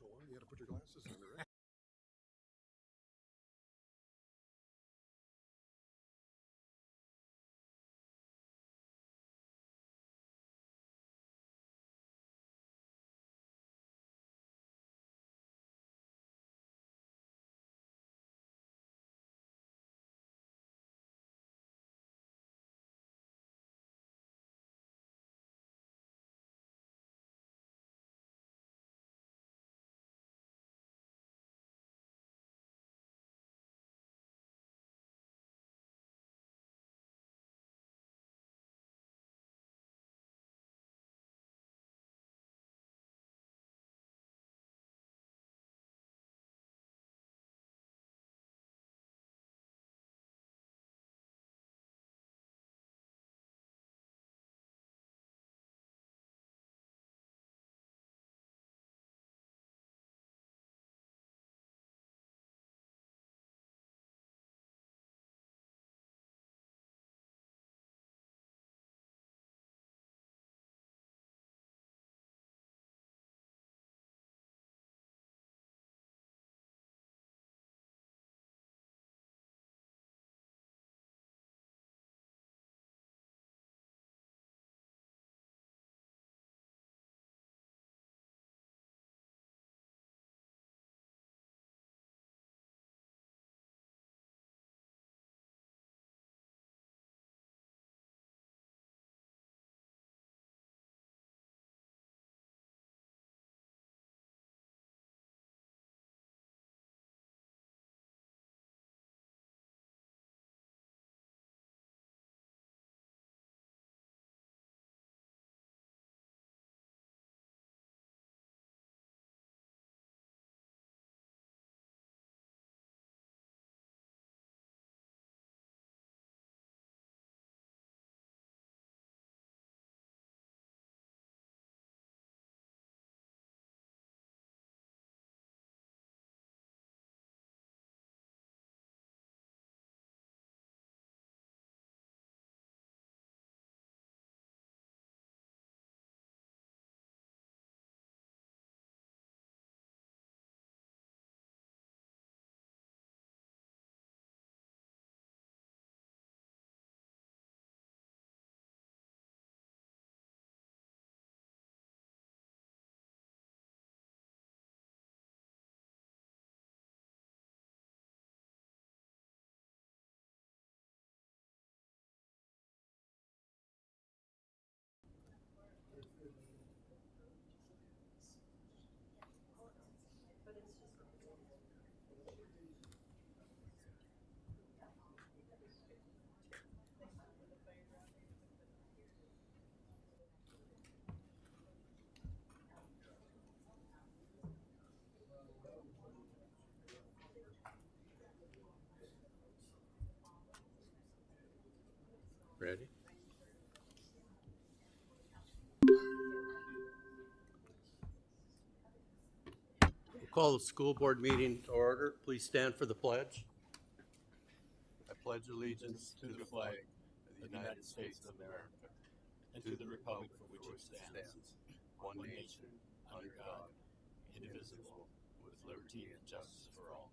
You got to put your glasses on, right? Ready? We'll call the school board meeting to order. Please stand for the pledge. I pledge allegiance to the flag of the United States of America and to the republic for which it stands, one nation, under God, indivisible, with liberty and justice for all.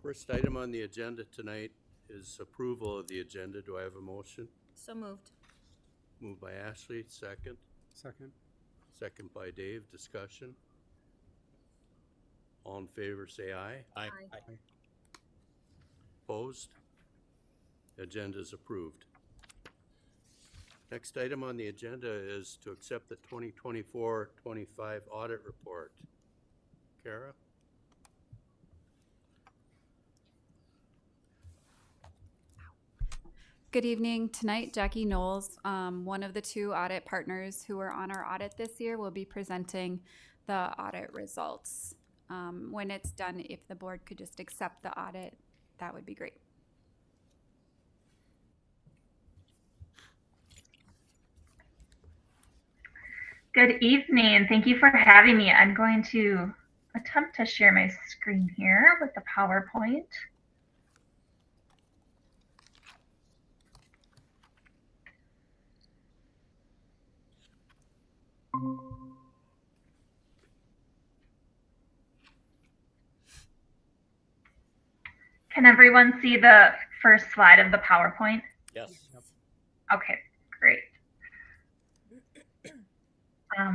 First item on the agenda tonight is approval of the agenda. Do I have a motion? So moved. Moved by Ashley, second. Second. Second by Dave. Discussion. All in favor, say aye. Aye. Opposed? Agenda is approved. Next item on the agenda is to accept the 2024-25 audit report. Kara? Good evening. Tonight, Jackie Knowles, one of the two audit partners who are on our audit this year, will be presenting the audit results. When it's done, if the board could just accept the audit, that would be great. Good evening. Thank you for having me. I'm going to attempt to share my screen here with the PowerPoint. Can everyone see the first slide of the PowerPoint? Yes. Okay, great.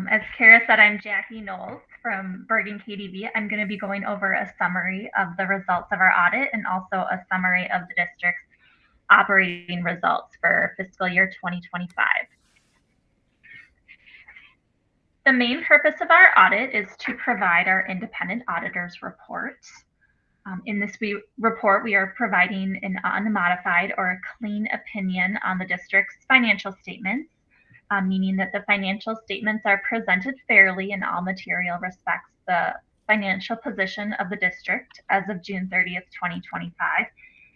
As Kara said, I'm Jackie Knowles from Bergen KDV. I'm going to be going over a summary of the results of our audit and also a summary of the district's operating results for fiscal year 2025. The main purpose of our audit is to provide our independent auditor's report. In this report, we are providing an unmodified or a clean opinion on the district's financial statements, meaning that the financial statements are presented fairly in all material respects the financial position of the district as of June 30th, 2025,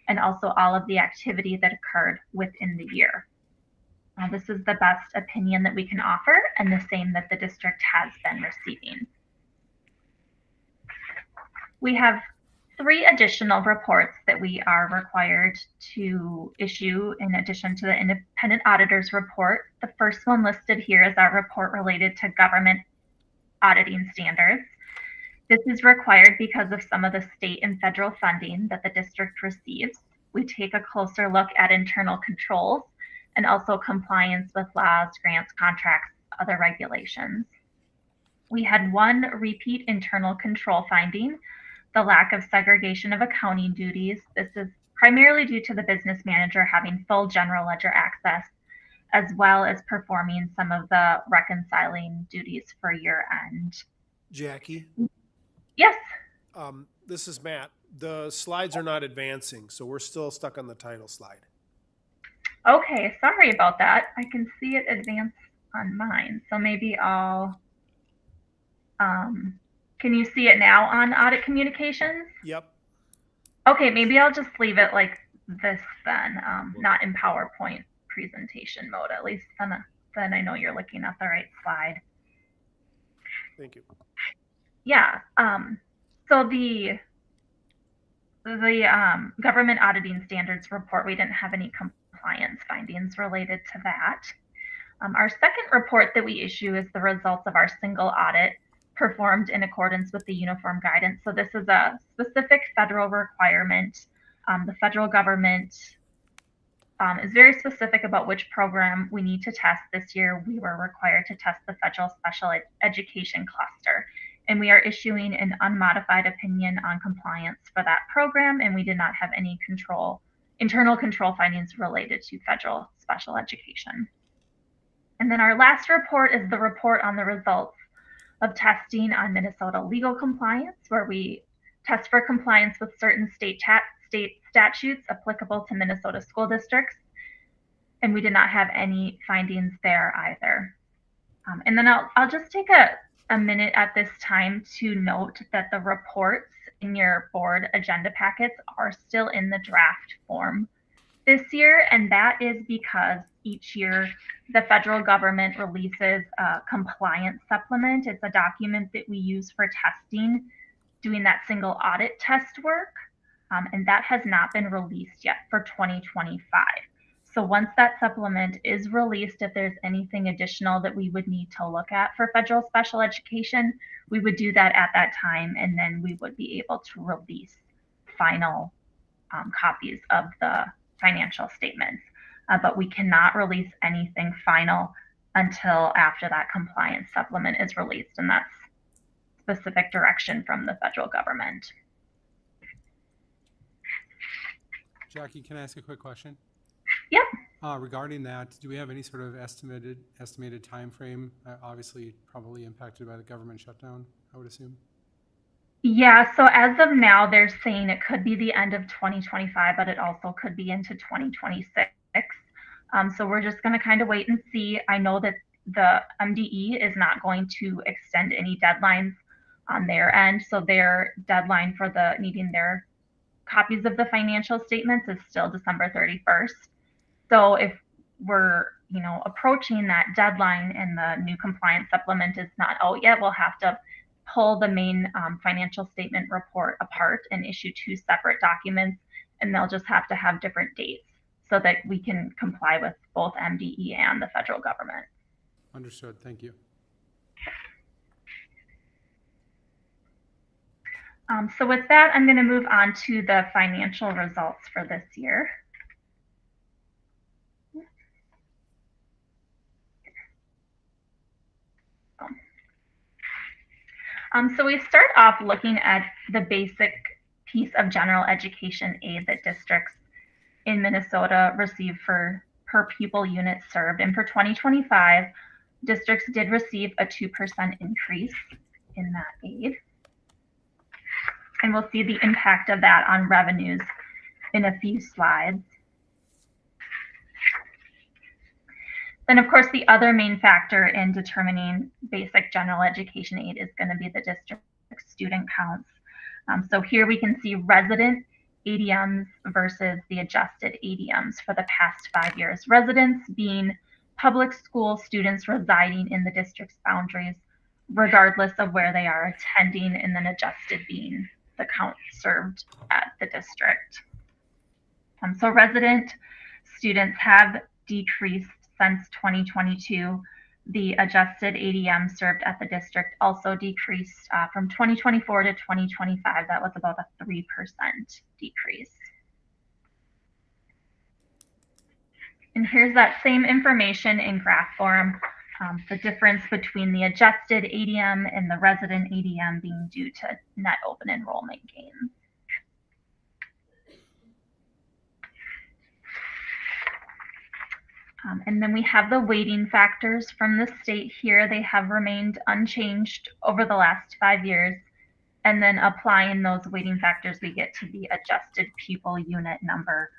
and also all of the activity that occurred within the year. This is the best opinion that we can offer and the same that the district has been receiving. We have 3 additional reports that we are required to issue in addition to the independent auditor's report. The first one listed here is our report related to government auditing standards. This is required because of some of the state and federal funding that the district receives. We take a closer look at internal controls and also compliance with laws, grants, contracts, other regulations. We had 1 repeat internal control finding, the lack of segregation of accounting duties. This is primarily due to the business manager having full general ledger access, as well as performing some of the reconciling duties for year end. Jackie? Yes. This is Matt. The slides are not advancing, so we're still stuck on the title slide. Okay, sorry about that. I can see it advance on mine, so maybe I'll, can you see it now on audit communications? Yep. Okay, maybe I'll just leave it like this then, not in PowerPoint presentation mode, at least then I know you're looking at the right slide. Thank you. Yeah, so the government auditing standards report, we didn't have any compliance findings related to that. Our second report that we issue is the results of our single audit performed in accordance with the uniform guidance. So this is a specific federal requirement. The federal government is very specific about which program we need to test. This year, we were required to test the federal special education cluster. And we are issuing an unmodified opinion on compliance for that program, and we did not have any internal control findings related to federal special education. And then our last report is the report on the results of testing on Minnesota legal compliance, where we test for compliance with certain state statutes applicable to Minnesota school districts. And we did not have any findings there either. And then I'll just take a minute at this time to note that the reports in your board agenda packets are still in the draft form this year, and that is because each year the federal government releases a compliance supplement. It's a document that we use for testing, doing that single audit test work, and that has not been released yet for 2025. So once that supplement is released, if there's anything additional that we would need to look at for federal special education, we would do that at that time, and then we would be able to release final copies of the financial statements. But we cannot release anything final until after that compliance supplement is released, and that's specific direction from the federal government. Jackie, can I ask a quick question? Yep. Regarding that, do we have any sort of estimated time frame? Obviously, probably impacted by the government shutdown, I would assume. Yeah, so as of now, they're saying it could be the end of 2025, but it also could be into 2026. So we're just going to kind of wait and see. I know that the MDE is not going to extend any deadlines on their end. So their deadline for needing their copies of the financial statements is still December 31st. So if we're, approaching that deadline and the new compliance supplement is not out yet, we'll have to pull the main financial statement report apart and issue 2 separate documents, and they'll just have to have different dates so that we can comply with both MDE and the federal government. Understood. Thank you. So with that, I'm going to move on to the financial results for this year. So we start off looking at the basic piece of general education aid that districts in Minnesota receive for per pupil unit served. And for 2025, districts did receive a 2% increase in that aid. And we'll see the impact of that on revenues in a few slides. Then, of course, the other main factor in determining basic general education aid is going to be the district student counts. So here we can see resident ADMs versus the adjusted ADMs for the past 5 years. Residents being public school students residing in the district's boundaries, regardless of where they are attending, and then adjusted being the count served at the district. So resident students have decreased since 2022. The adjusted ADM served at the district also decreased from 2024 to 2025. That was about a 3% decrease. And here's that same information in graph form, the difference between the adjusted ADM and the resident ADM being due to net open enrollment gains. And then we have the weighting factors from the state here. They have remained unchanged over the last 5 years. And then applying those weighting factors, we get to the adjusted pupil unit number,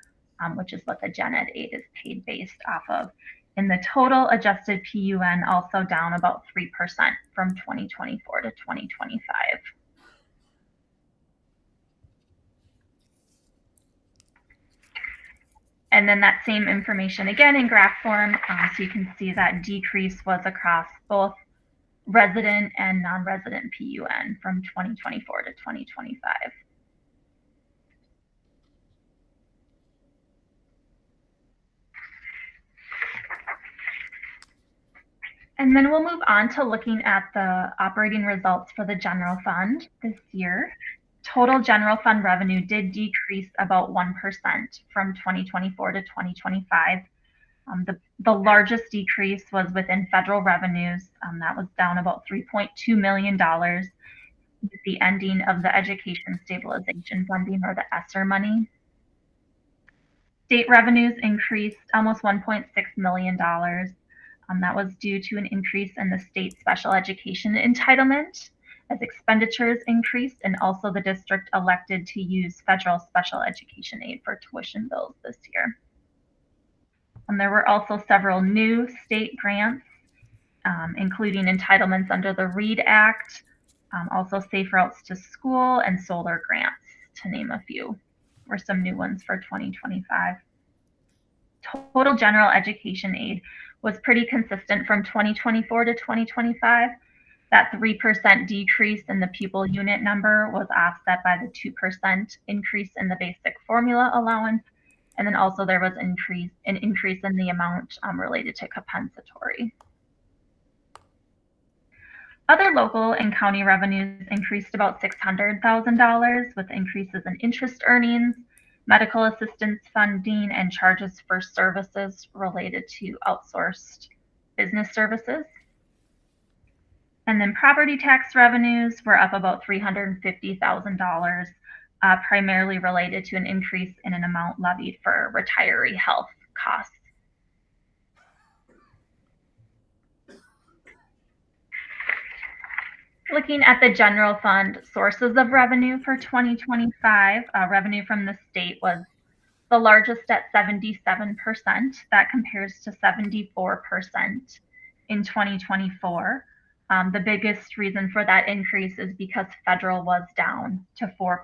which is what the gen ed aid is paid based off of. And the total adjusted PUN also down about 3% from 2024 to 2025. And then that same information again in graph form, so you can see that decrease was across both resident and non-resident PUN from 2024 to 2025. And then we'll move on to looking at the operating results for the general fund this year. Total general fund revenue did decrease about 1% from 2024 to 2025. The largest decrease was within federal revenues. That was down about $3.2 million with the ending of the education stabilization funding, or the ESSER money. State revenues increased almost $1.6 million. That was due to an increase in the state special education entitlement as expenditures increased, and also the district elected to use federal special education aid for tuition bills this year. And there were also several new state grants, including entitlements under the READ Act, also Safe Routes to School and solar grants, to name a few, were some new ones for 2025. Total general education aid was pretty consistent from 2024 to 2025. That 3% decrease in the pupil unit number was offset by the 2% increase in the basic formula allowance. And then also there was an increase in the amount related to compensatory. Other local and county revenues increased about $600,000 with increases in interest earnings, medical assistance funding, and charges for services related to outsourced business services. And then property tax revenues were up about $350,000, primarily related to an increase in an amount levied for retiree health costs. Looking at the general fund sources of revenue for 2025, revenue from the state was the largest at 77%. That compares to 74% in 2024. The biggest reason for that increase is because federal was down to 4%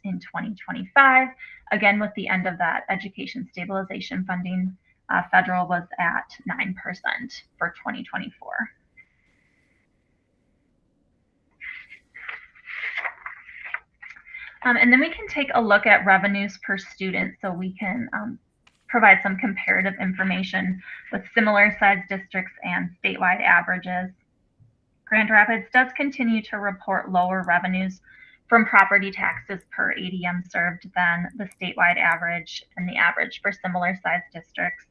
in 2025. Again, with the end of that education stabilization funding, federal was at 9% for 2024. And then we can take a look at revenues per student so we can provide some comparative information with similar sized districts and statewide averages. Grand Rapids does continue to report lower revenues from property taxes per ADM served than the statewide average and the average for similar sized districts.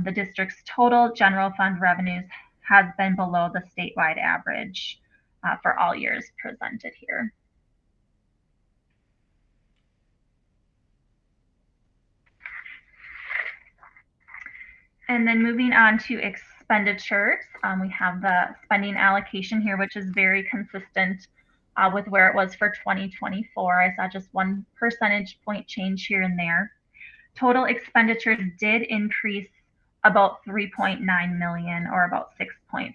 The district's total general fund revenues has been below the statewide average for all years presented here. And then moving on to expenditures, we have the spending allocation here, which is very consistent with where it was for 2024. I saw just 1 percentage point change here and there. Total expenditures did increase about 3.9 million, or about 6.5%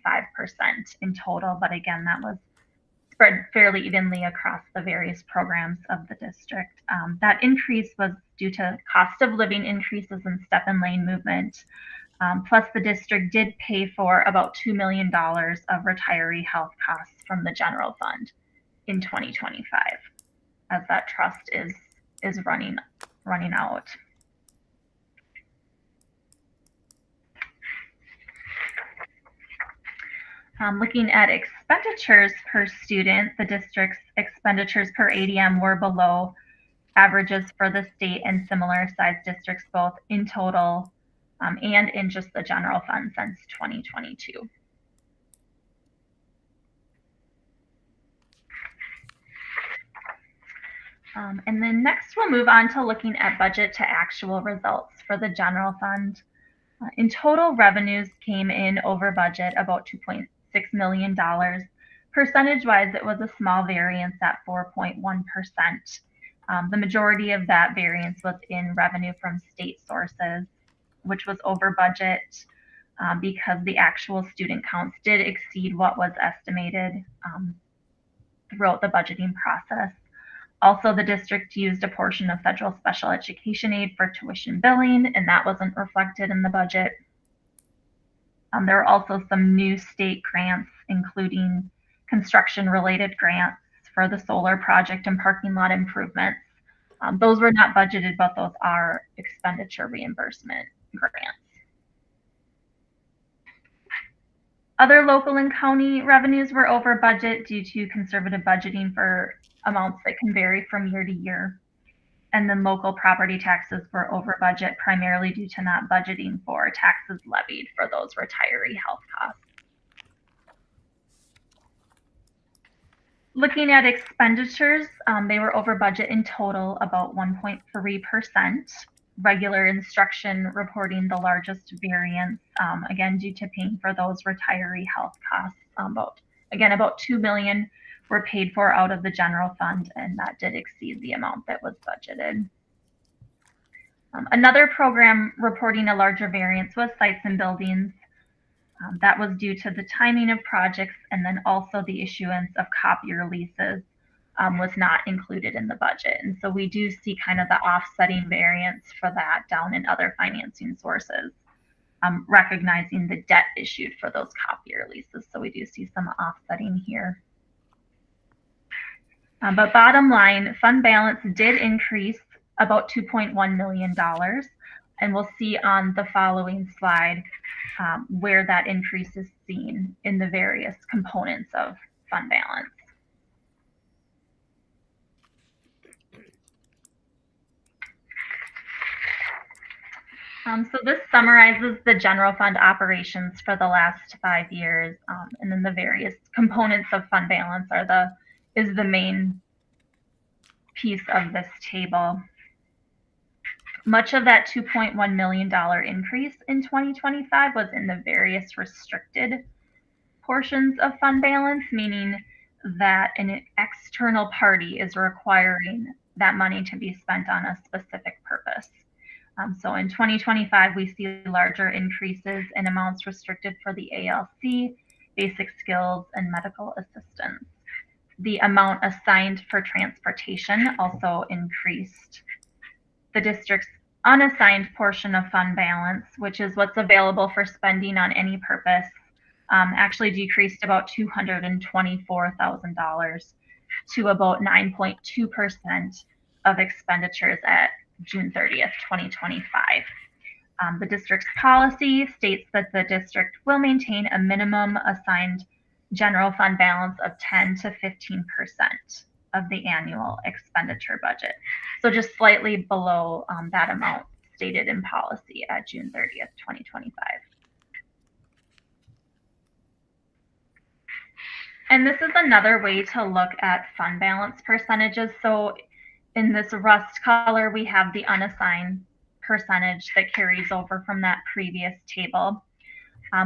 in total. But again, that was spread fairly evenly across the various programs of the district. That increase was due to cost of living increases and step and lane movement. Plus, the district did pay for about $2 million of retiree health costs from the general fund in 2025, as that trust is running out. Looking at expenditures per student, the district's expenditures per ADM were below averages for the state and similar sized districts, both in total and in just the general fund since 2022. And then next we'll move on to looking at budget to actual results for the general fund. In total, revenues came in over budget about $2.6 million. Percentage-wise, it was a small variance at 4.1%. The majority of that variance was in revenue from state sources, which was over budget because the actual student counts did exceed what was estimated throughout the budgeting process. Also, the district used a portion of federal special education aid for tuition billing, and that wasn't reflected in the budget. There are also some new state grants, including construction-related grants for the solar project and parking lot improvements. Those were not budgeted, but those are expenditure reimbursement grants. Other local and county revenues were over budget due to conservative budgeting for amounts that can vary from year to year. And then local property taxes were over budget primarily due to not budgeting for taxes levied for those retiree health costs. Looking at expenditures, they were over budget in total about 1.3%. Regular instruction reporting the largest variance, again, due to paying for those retiree health costs. About $2 million were paid for out of the general fund, and that did exceed the amount that was budgeted. Another program reporting a larger variance was sites and buildings. That was due to the timing of projects, and then also the issuance of copier leases was not included in the budget. And so we do see kind of the offsetting variance for that down in other financing sources, recognizing the debt issued for those copier leases. So we do see some offsetting here. But bottom line, fund balance did increase about $2.1 million. And we'll see on the following slide where that increase is seen in the various components of fund balance. So this summarizes the general fund operations for the last 5 years, and then the various components of fund balance is the main piece of this table. Much of that $2.1 million increase in 2025 was in the various restricted portions of fund balance, meaning that an external party is requiring that money to be spent on a specific purpose. So in 2025, we see larger increases in amounts restricted for the ALC, basic skills, and medical assistance. The amount assigned for transportation also increased. The district's unassigned portion of fund balance, which is what's available for spending on any purpose, actually decreased about $224,000 to about 9.2% of expenditures at June 30th, 2025. The district's policy states that the district will maintain a minimum assigned general fund balance of 10 to 15%. of the annual expenditure budget. So just slightly below that amount stated in policy at June 30th, 2025. And this is another way to look at fund balance percentages. So in this rust color, we have the unassigned percentage that carries over from that previous table.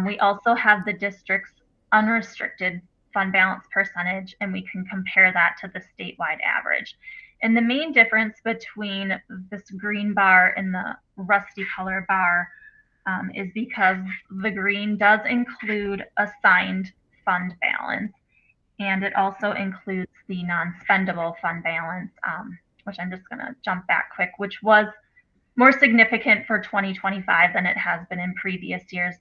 We also have the district's unrestricted fund balance percentage, and we can compare that to the statewide average. And the main difference between this green bar and the rusty color bar is because the green does include assigned fund balance, and it also includes the non-spendable fund balance, which I'm just going to jump back quick, which was more significant for 2025 than it has been in previous years.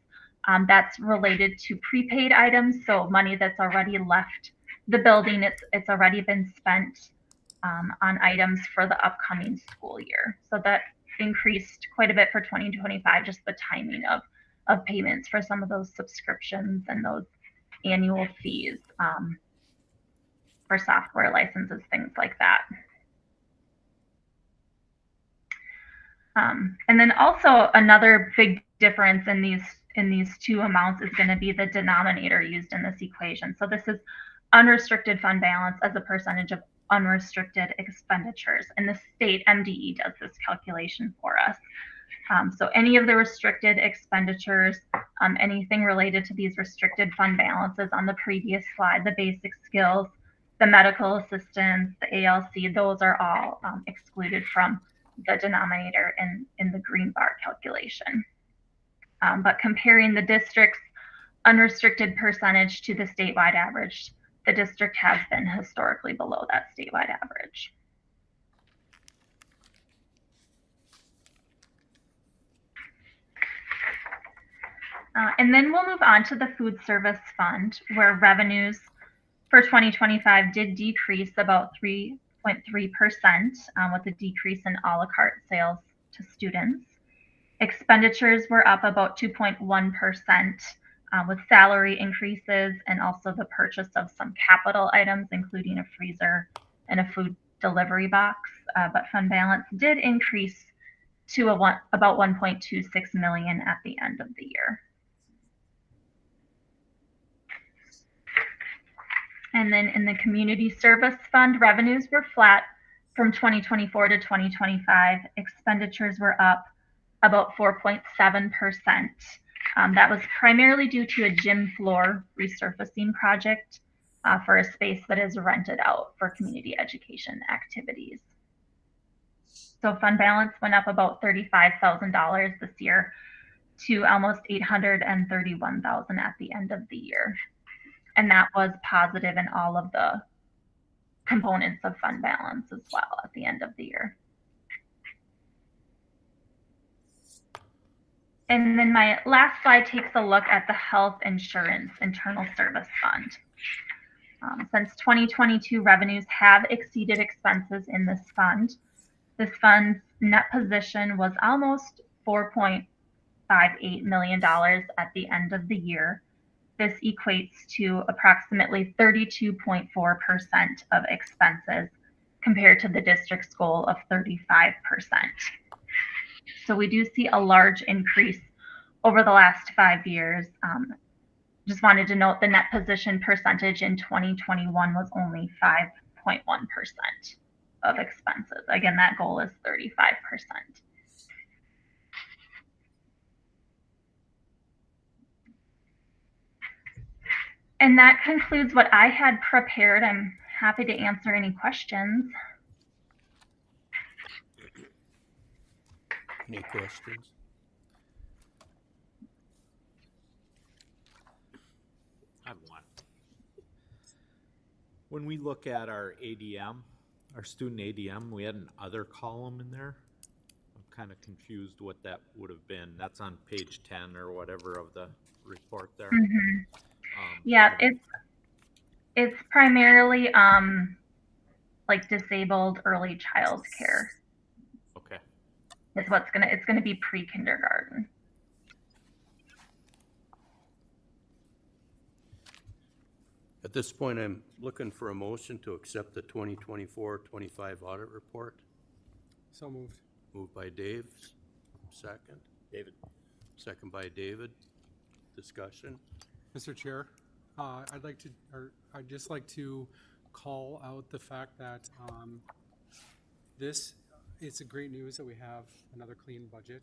That's related to prepaid items, so money that's already left the building. It's already been spent on items for the upcoming school year. So that increased quite a bit for 2025, just the timing of payments for some of those subscriptions and those annual fees for software licenses, things like that. And then also another big difference in these two amounts is going to be the denominator used in this equation. So this is unrestricted fund balance as a percentage of unrestricted expenditures. And the state MDE does this calculation for us. So any of the restricted expenditures, anything related to these restricted fund balances on the previous slide, the basic skills, the medical assistance, the ALC, those are all excluded from the denominator in the green bar calculation. But comparing the district's unrestricted percentage to the statewide average, the district has been historically below that statewide average. And then we'll move on to the food service fund, where revenues for 2025 did decrease about 3.3% with a decrease in a la carte sales to students. Expenditures were up about 2.1% with salary increases and also the purchase of some capital items, including a freezer and a food delivery box. But fund balance did increase to about 1.26 million at the end of the year. And then in the community service fund, revenues were flat from 2024 to 2025. Expenditures were up about 4.7%. That was primarily due to a gym floor resurfacing project for a space that is rented out for community education activities. So fund balance went up about $35,000 this year to almost $831,000 at the end of the year. And that was positive in all of the components of fund balance as well at the end of the year. And then my last slide takes a look at the health insurance internal service fund. Since 2022, revenues have exceeded expenses in this fund. This fund's net position was almost $4.58 million at the end of the year. This equates to approximately 32.4% of expenses compared to the district's goal of 35%. So we do see a large increase over the last 5 years. Just wanted to note the net position percentage in 2021 was only 5.1% of expenses. Again, that goal is 35%. And that concludes what I had prepared. I'm happy to answer any questions. Any questions? I have one. When we look at our ADM, our student ADM, we had an other column in there. I'm kind of confused what that would have been. That's on page 10 or whatever of the report there. Mm-hmm. Yeah, it's primarily like disabled early child care. Okay. It's gonna be pre-kindergarten. At this point, I'm looking for a motion to accept the 2024-25 audit report. So moved. Moved by Dave, second. David. Second by David. Discussion. Mr. Chair, I'd just like to call out the fact that it's a great news that we have another clean budget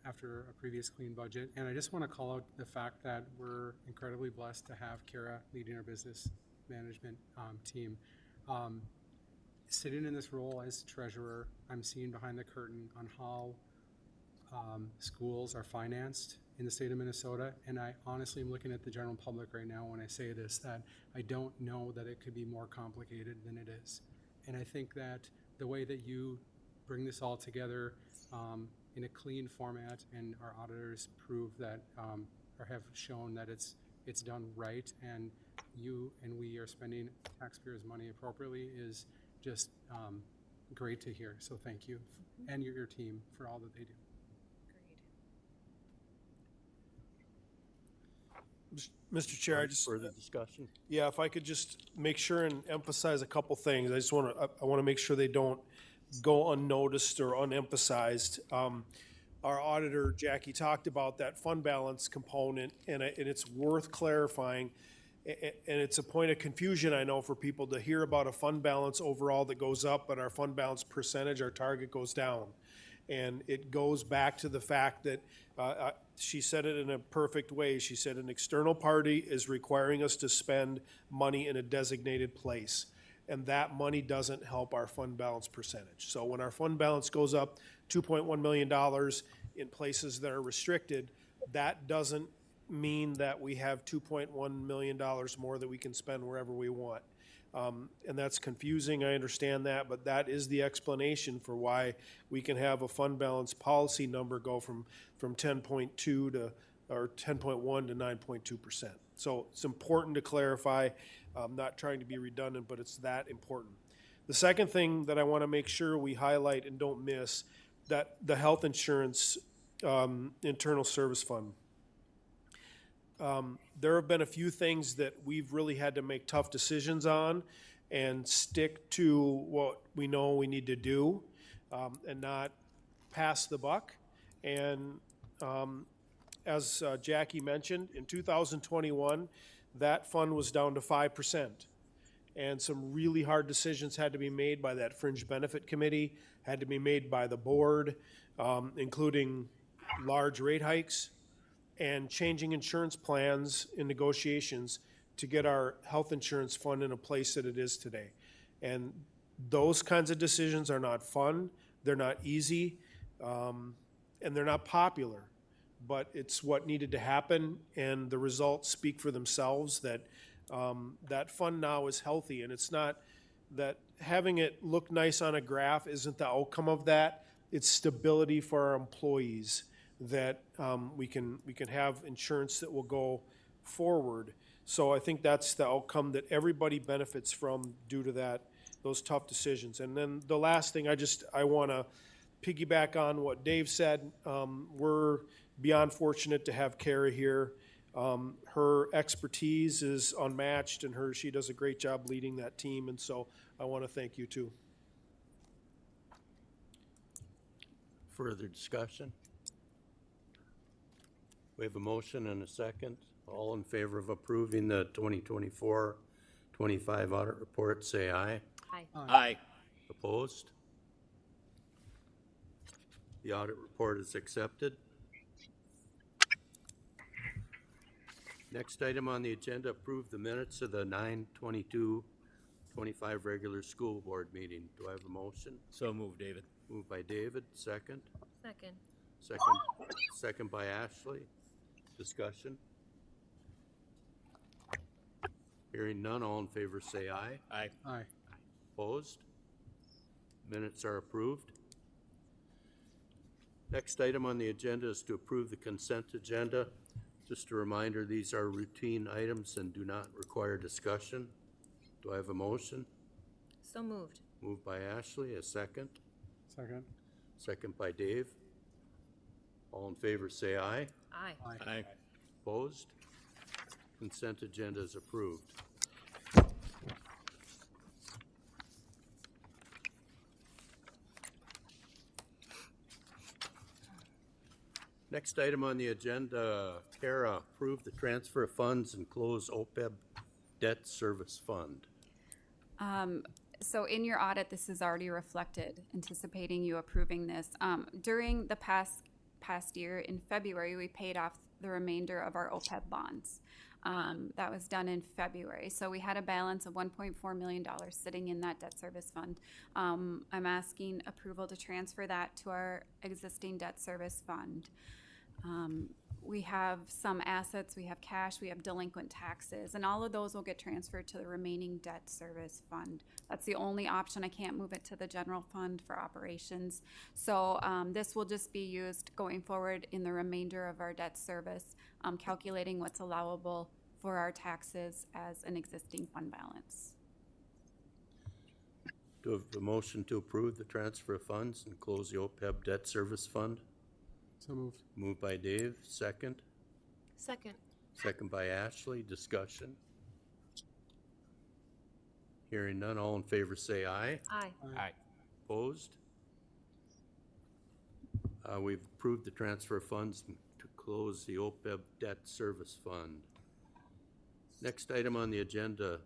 after a previous clean budget. And I just want to call out the fact that we're incredibly blessed to have Kara leading our business management team. Sitting in this role as treasurer, I'm seeing behind the curtain on how schools are financed in the state of Minnesota. And I honestly am looking at the general public right now when I say this, that I don't know that it could be more complicated than it is. And I think that the way that you bring this all together in a clean format, and our auditors prove that or have shown that it's done right, and you and we are spending taxpayers' money appropriately, is just great to hear. So thank you, and your team, for all that they do. Mr. Chair, I just, Further discussion? yeah, if I could just make sure and emphasize a couple things. I want to make sure they don't go unnoticed or unemphasized. Our auditor, Jackie, talked about that fund balance component, and it's worth clarifying. And it's a point of confusion, I know, for people to hear about a fund balance overall that goes up, but our fund balance percentage, our target, goes down. And it goes back to the fact that she said it in a perfect way. She said an external party is requiring us to spend money in a designated place, and that money doesn't help our fund balance percentage. So when our fund balance goes up $2.1 million in places that are restricted, that doesn't mean that we have $2.1 million more that we can spend wherever we want. And that's confusing, I understand that, but that is the explanation for why we can have a fund balance policy number go from 10.2 to, or 10.1 to 9.2%. So it's important to clarify. I'm not trying to be redundant, but it's that important. The second thing that I want to make sure we highlight and don't miss, that the health insurance internal service fund. There have been a few things that we've really had to make tough decisions on and stick to what we know we need to do, and not pass the buck. And as Jackie mentioned, in 2021, that fund was down to 5%. And some really hard decisions had to be made by that fringe benefit committee, had to be made by the board, including large rate hikes and changing insurance plans in negotiations to get our health insurance fund in a place that it is today. And those kinds of decisions are not fun, they're not easy, and they're not popular. But it's what needed to happen, and the results speak for themselves, that that fund now is healthy. And it's not that having it look nice on a graph isn't the outcome of that. It's stability for our employees, that we can have insurance that will go forward. So I think that's the outcome that everybody benefits from due to those tough decisions. And then the last thing, I want to piggyback on what Dave said. We're beyond fortunate to have Kara here. Her expertise is unmatched, and she does a great job leading that team. And so I want to thank you too. Further discussion? We have a motion and a second. All in favor of approving the 2024-25 audit report, say aye. Aye. Aye. Opposed? The audit report is accepted. Next item on the agenda, approve the minutes of the 9/22/25 regular school board meeting. Do I have a motion? So move, David. Moved by David, second. Second. Second by Ashley. Discussion? Hearing none, all in favor say aye. Aye. Aye. Opposed? Minutes are approved. Next item on the agenda is to approve the consent agenda. Just a reminder, these are routine items and do not require discussion. Do I have a motion? So moved. Moved by Ashley, a second. Second. Second by Dave. All in favor say aye. Aye. Aye. Opposed? Consent agenda is approved. Next item on the agenda, Kara, approve the transfer of funds and close OPEB debt service fund. So in your audit, this is already reflected, anticipating you approving this. During the past year, in February, we paid off the remainder of our OPEB bonds. That was done in February. So we had a balance of $1.4 million sitting in that debt service fund. I'm asking approval to transfer that to our existing debt service fund. We have some assets, we have cash, we have delinquent taxes, and all of those will get transferred to the remaining debt service fund. That's the only option. I can't move it to the general fund for operations. So this will just be used going forward in the remainder of our debt service, calculating what's allowable for our taxes as an existing fund balance. Do I have a motion to approve the transfer of funds and close the OPEB debt service fund? So moved. Moved by Dave, second. Second. Second by Ashley, discussion. Hearing none, all in favor say aye. Aye. Aye. Opposed? We've approved the transfer of funds to close the OPEB debt service fund. Next item on the agenda,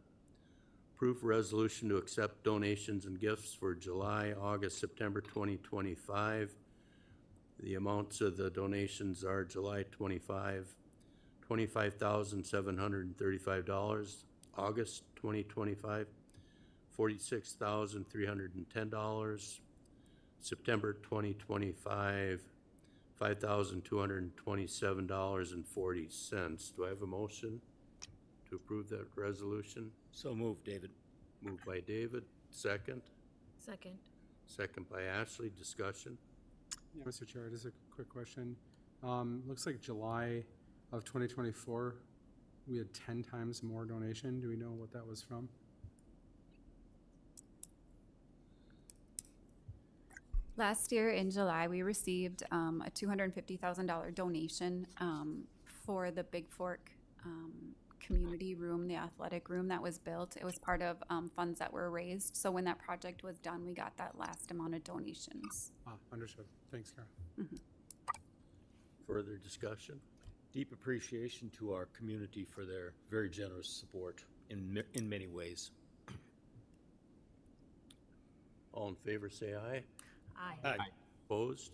approve resolution to accept donations and gifts for July, August, September 2025. The amounts of the donations are July 25, $25,735. August 2025, $46,310. September 2025, $5,227.40. Do I have a motion to approve that resolution? So moved, David. Moved by David, second. Second. Second by Ashley, discussion. Yeah, Mr. Chair, just a quick question. Looks like July of 2024, we had 10 times more donation. Do we know what that was from? Last year in July, we received a $250,000 donation for the Big Fork community room, the athletic room that was built. It was part of funds that were raised. So when that project was done, we got that last amount of donations. Understood. Thanks, Kara. Further discussion? Deep appreciation to our community for their very generous support in many ways. All in favor say aye. Aye. Opposed?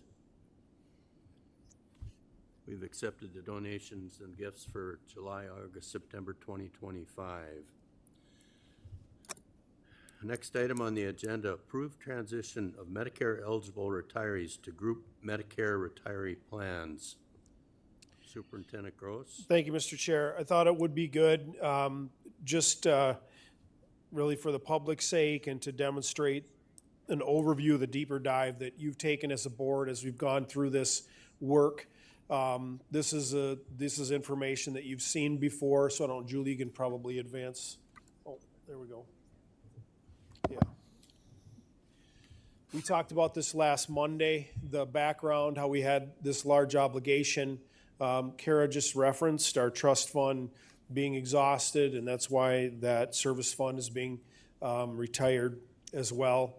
We've accepted the donations and gifts for July, August, September 2025. Next item on the agenda, approved transition of Medicare eligible retirees to group Medicare retiree plans. Superintendent Gross. Thank you, Mr. Chair. I thought it would be good, just really for the public's sake and to demonstrate an overview of the deeper dive that you've taken as a board as we've gone through this work. This is information that you've seen before, so I don't, Julie, you can probably advance. Oh, there we go. Yeah. We talked about this last Monday, the background, how we had this large obligation. Kara just referenced our trust fund being exhausted, and that's why that service fund is being retired as well.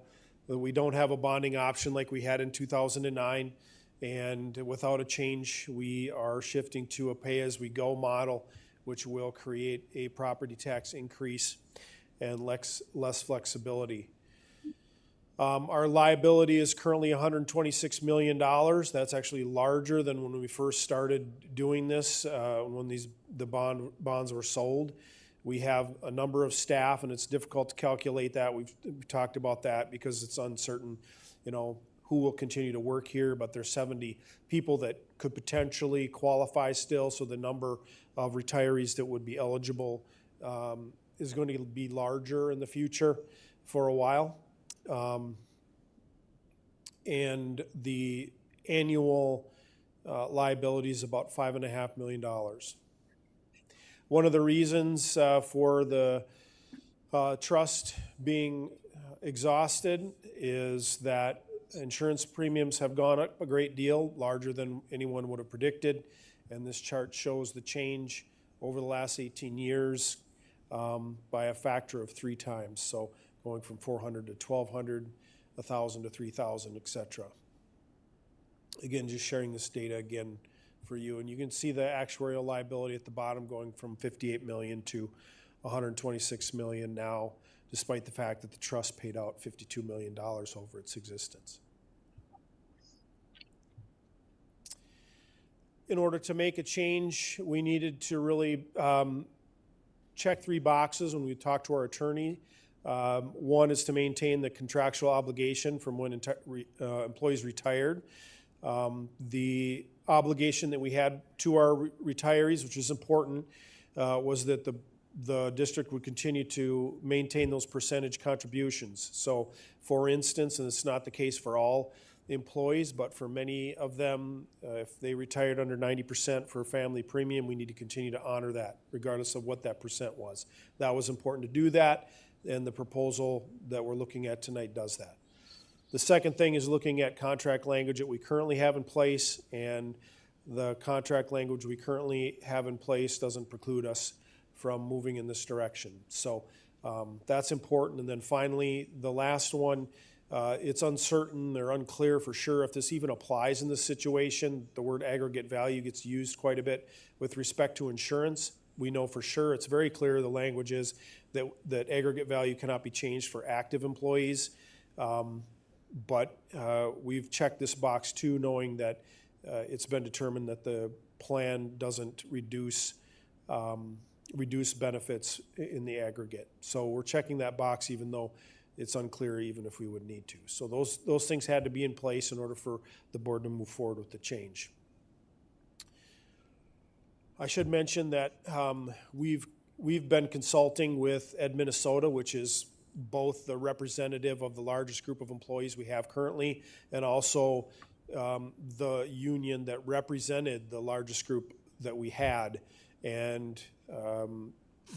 We don't have a bonding option like we had in 2009, and without a change, we are shifting to a pay-as-we-go model, which will create a property tax increase and less flexibility. Our liability is currently $126 million. That's actually larger than when we first started doing this, when the bonds were sold. We have a number of staff, and it's difficult to calculate that. We've talked about that because it's uncertain, who will continue to work here, but there's 70 people that could potentially qualify still, so the number of retirees that would be eligible is going to be larger in the future for a while. And the annual liability is about $5.5 million. One of the reasons for the trust being exhausted is that insurance premiums have gone up a great deal, larger than anyone would have predicted. And this chart shows the change over the last 18 years by a factor of 3 times. So going from 400 to 1,200, 1,000 to 3,000, et cetera. Again, just sharing this data again for you. And you can see the actuarial liability at the bottom going from 58 million to 126 million now, despite the fact that the trust paid out $52 million over its existence. In order to make a change, we needed to really check 3 boxes when we talked to our attorney. One is to maintain the contractual obligation from when employees retired. The obligation that we had to our retirees, which is important, was that the district would continue to maintain those percentage contributions. So, for instance, and it's not the case for all employees, but for many of them, if they retired under 90% for a family premium, we need to continue to honor that, regardless of what that percent was. That was important to do that, and the proposal that we're looking at tonight does that. The second thing is looking at contract language that we currently have in place, and the contract language we currently have in place doesn't preclude us from moving in this direction. So that's important. And then finally, the last one, it's uncertain or unclear for sure if this even applies in this situation. The word aggregate value gets used quite a bit with respect to insurance. We know for sure, it's very clear, the language is that aggregate value cannot be changed for active employees. But we've checked this box too, knowing that it's been determined that the plan doesn't reduce benefits in the aggregate. So we're checking that box even though it's unclear even if we would need to. So those things had to be in place in order for the board to move forward with the change. I should mention that we've been consulting with Ed Minnesota, which is both the representative of the largest group of employees we have currently and also the union that represented the largest group that we had. And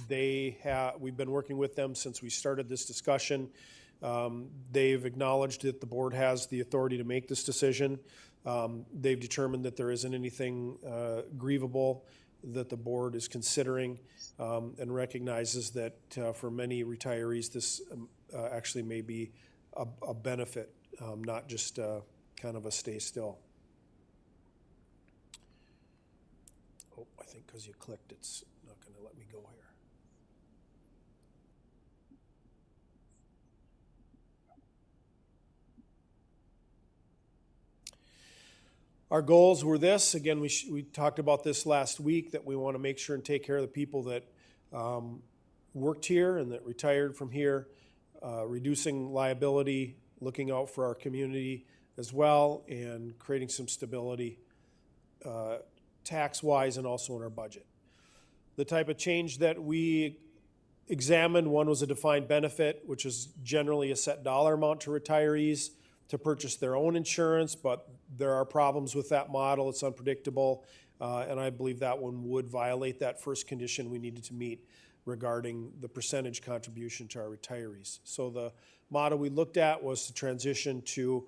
we've been working with them since we started this discussion. They've acknowledged that the board has the authority to make this decision. They've determined that there isn't anything grievable that the board is considering, and recognizes that for many retirees this actually may be a benefit, not just kind of a stay still. Oh, I think because you clicked, it's not going to let me go here. Our goals were this. Again, we talked about this last week, that we want to make sure and take care of the people that worked here and that retired from here, reducing liability, looking out for our community as well, and creating some stability tax-wise and also in our budget. The type of change that we examined, one was a defined benefit, which is generally a set dollar amount to retirees to purchase their own insurance, but there are problems with that model. It's unpredictable, and I believe that one would violate that first condition we needed to meet regarding the percentage contribution to our retirees. So the model we looked at was to transition to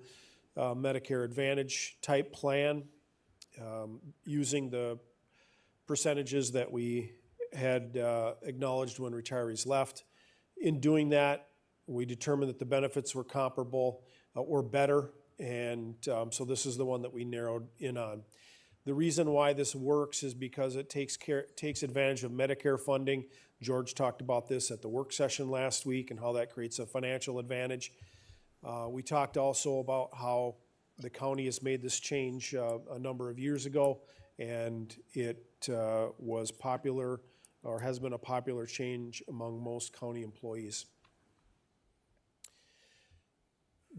a Medicare Advantage type plan, using the percentages that we had acknowledged when retirees left. In doing that, we determined that the benefits were comparable or better, and so this is the one that we narrowed in on. The reason why this works is because it takes advantage of Medicare funding. George talked about this at the work session last week and how that creates a financial advantage. We talked also about how the county has made this change a number of years ago, and it was popular or has been a popular change among most county employees.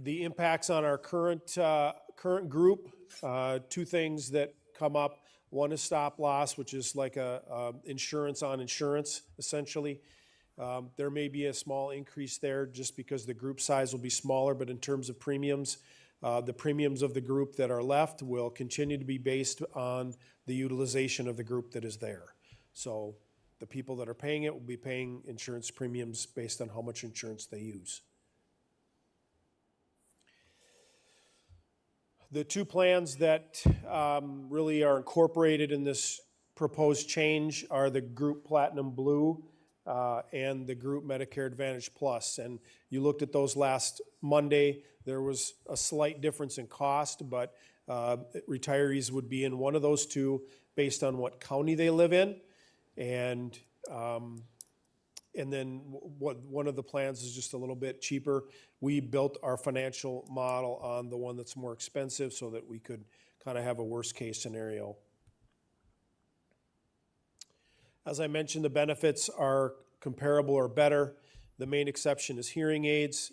The impacts on our current group, 2 things that come up. One is stop loss, which is like a insurance on insurance, essentially. There may be a small increase there just because the group size will be smaller, but in terms of premiums, the premiums of the group that are left will continue to be based on the utilization of the group that is there. So the people that are paying it will be paying insurance premiums based on how much insurance they use. The 2 plans that really are incorporated in this proposed change are the Group Platinum Blue and the Group Medicare Advantage Plus. And you looked at those last Monday. There was a slight difference in cost, but Retirees would be in one of those two based on what county they live in. And then one of the plans is just a little bit cheaper. We built our financial model on the one that's more expensive so that we could kind of have a worst-case scenario. As I mentioned, the benefits are comparable or better. The main exception is hearing aids.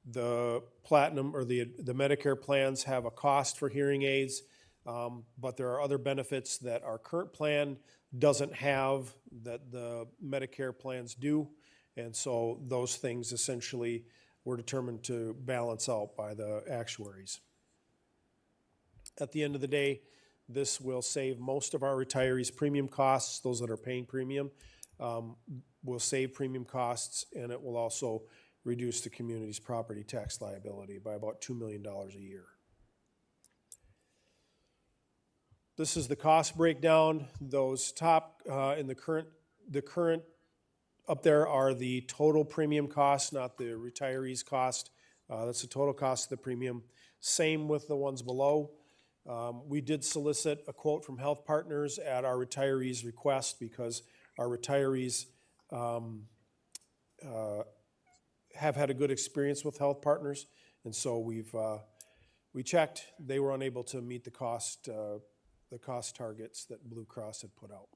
The Platinum or the Medicare plans have a cost for hearing aids, but there are other benefits that our current plan doesn't have that the Medicare plans do. And so those things essentially were determined to balance out by the actuaries. At the end of the day, this will save most of our retirees' premium costs. Those that are paying premium will save premium costs, and it will also reduce the community's property tax liability by about $2 million a year. This is the cost breakdown. Those top in the current up there are the total premium costs, not the retirees' cost. That's the total cost of the premium. Same with the ones below. We did solicit a quote from Health Partners at our retirees' request because our retirees have had a good experience with Health Partners, and so we checked. They were unable to meet the cost targets that Blue Cross had put out.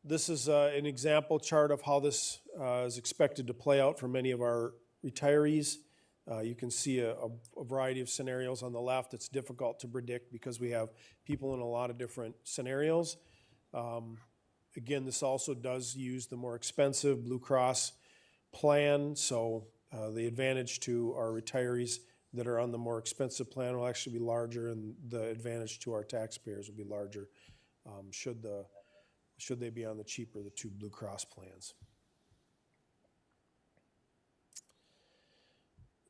This is an example chart of how this is expected to play out for many of our retirees. You can see a variety of scenarios on the left. It's difficult to predict because we have people in a lot of different scenarios. Again, this also does use the more expensive Blue Cross plan, so the advantage to our retirees that are on the more expensive plan will actually be larger, and the advantage to our taxpayers will be larger should they be on the cheaper, the two Blue Cross plans.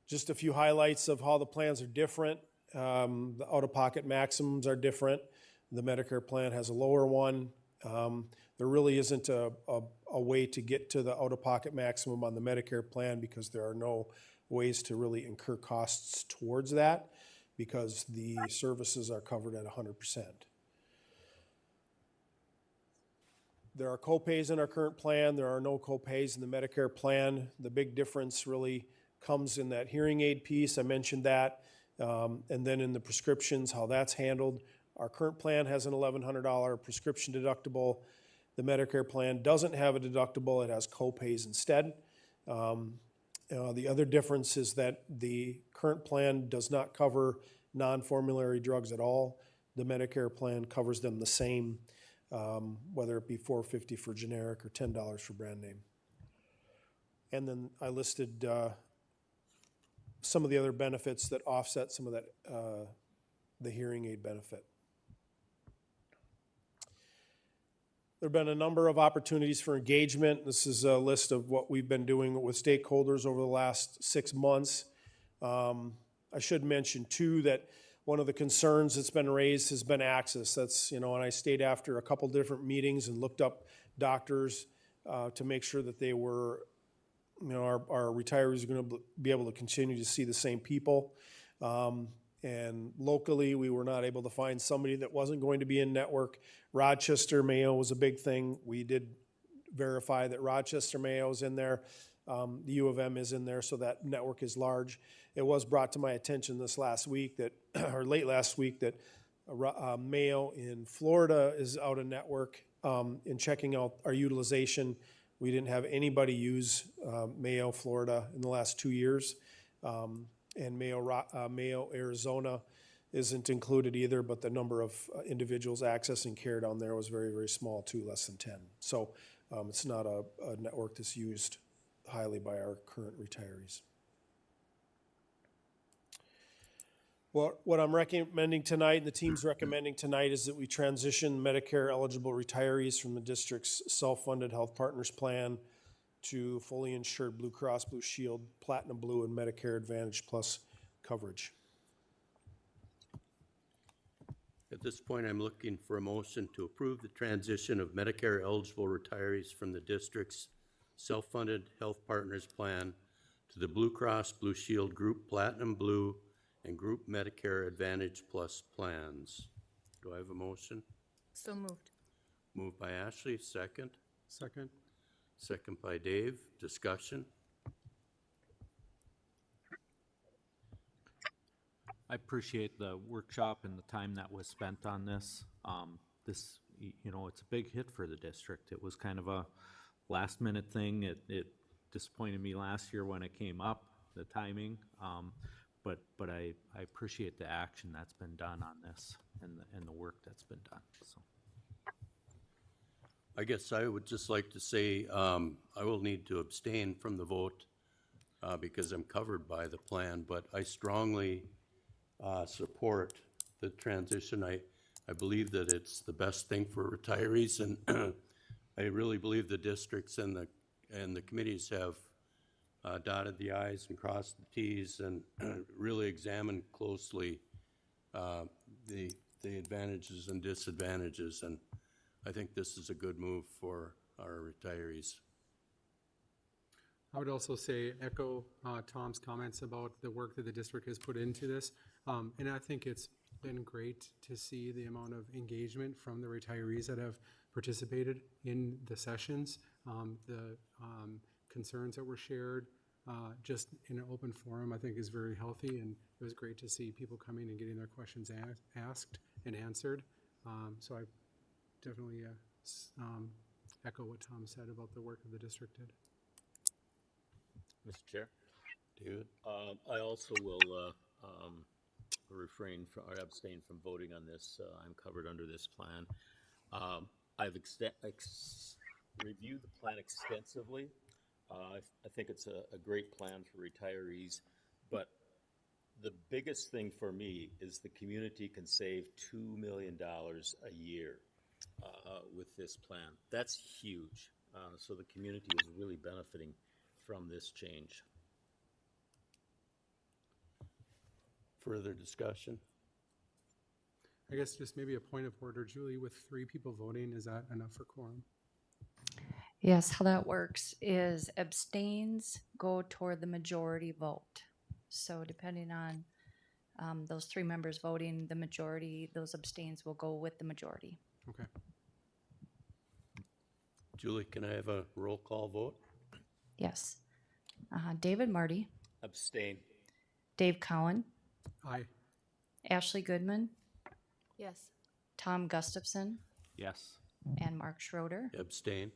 Just a few highlights of how the plans are different. The out-of-pocket maximums are different. The Medicare plan has a lower one. There really isn't a way to get to the out-of-pocket maximum on the Medicare plan because there are no ways to really incur costs towards that because the services are covered at 100%. There are copays in our current plan. There are no copays in the Medicare plan. The big difference really comes in that hearing aid piece. I mentioned that. And then in the prescriptions, how that's handled. Our current plan has an $1,100 prescription deductible. The Medicare plan doesn't have a deductible. It has copays instead. The other difference is that the current plan does not cover non-formulary drugs at all. The Medicare plan covers them the same, whether it be $4.50 for generic or $10 for brand name. And then I listed some of the other benefits that offset some of that, the hearing aid benefit. There have been a number of opportunities for engagement. This is a list of what we've been doing with stakeholders over the last 6 months. I should mention too that one of the concerns that's been raised has been access. That's, and I stayed after a couple different meetings and looked up doctors to make sure that they were, our retirees are going to be able to continue to see the same people. And locally, we were not able to find somebody that wasn't going to be in network. Rochester Mayo was a big thing. We did verify that Rochester Mayo is in there. The U of M is in there, so that network is large. It was brought to my attention this last week that, or late last week, that Mayo in Florida is out of network. In checking out our utilization, we didn't have anybody use Mayo, Florida in the last 2 years. And Mayo, Arizona isn't included either, but the number of individuals accessing care down there was very, very small too, less than 10. So it's not a network that's used highly by our current retirees. What I'm recommending tonight, and the team's recommending tonight, is that we transition Medicare eligible retirees from the district's self-funded Health Partners plan to fully insured Blue Cross Blue Shield, Platinum Blue, and Medicare Advantage Plus coverage. At this point, I'm looking for a motion to approve the transition of Medicare eligible retirees from the district's self-funded Health Partners plan to the Blue Cross Blue Shield Group Platinum Blue and Group Medicare Advantage Plus plans. Do I have a motion? So moved. Moved by Ashley, second. Second. Second by Dave. Discussion? I appreciate the workshop and the time that was spent on this. It's a big hit for the district. It was kind of a last minute thing. It disappointed me last year when it came up, the timing. But I appreciate the action that's been done on this and the work that's been done, so. I guess I would just like to say, I will need to abstain from the vote because I'm covered by the plan, but I strongly support the transition. I believe that it's the best thing for retirees, and I really believe the districts and the committees have dotted the i's and crossed the t's and really examined closely the advantages and disadvantages, and I think this is a good move for our retirees. I would also say, echo Tom's comments about the work that the district has put into this. And I think it's been great to see the amount of engagement from the retirees that have participated in the sessions, the concerns that were shared, just in an open forum, I think is very healthy. And it was great to see people coming and getting their questions asked and answered. So I definitely echo what Tom said about the work that the district did. Mr. Chair, David? I also will refrain from or abstain from voting on this. I'm covered under this plan. I've reviewed the plan extensively. I think it's a great plan for retirees, but the biggest thing for me is the community can save $2 million a year with this plan. That's huge. So the community is really benefiting from this change. Further discussion? I guess just maybe a point of order, Julie, with 3 people voting, is that enough for quorum? Yes, how that works is abstains go toward the majority vote. So depending on those 3 members voting the majority, those abstains will go with the majority. Okay. Julie, can I have a roll call vote? Yes. David Marty, Abstain. Dave Cowan, Aye. Ashley Goodman, Yes. Tom Gustafson, Yes. and Mark Schroeder. Abstain.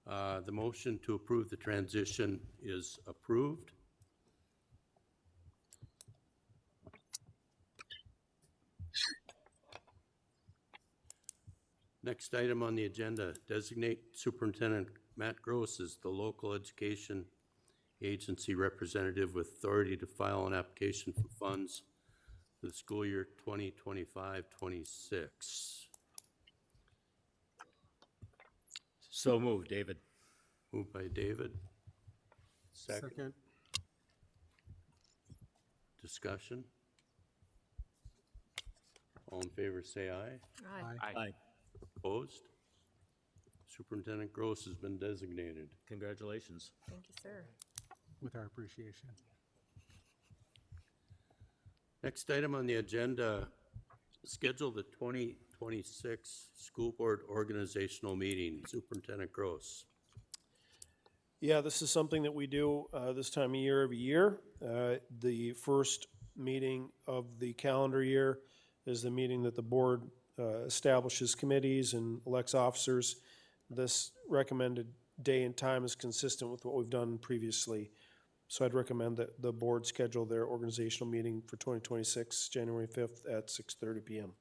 The motion to approve the transition is approved. Next item on the agenda, designate Superintendent Matt Gross as the local education agency representative with authority to file an application for funds for the school year 2025-26. So moved, David. Moved by David. Second. Discussion. All in favor, say aye. Aye. Aye. Opposed? Superintendent Gross has been designated. Congratulations. Thank you, sir. With our appreciation. Next item on the agenda, schedule the 2026 school board organizational meeting. Superintendent Gross. Yeah, this is something that we do this time of year every year. The first meeting of the calendar year is the meeting that the board establishes committees and elects officers. This recommended day and time is consistent with what we've done previously. So I'd recommend that the board schedule their organizational meeting for 2026, January 5th at 6:30 p.m.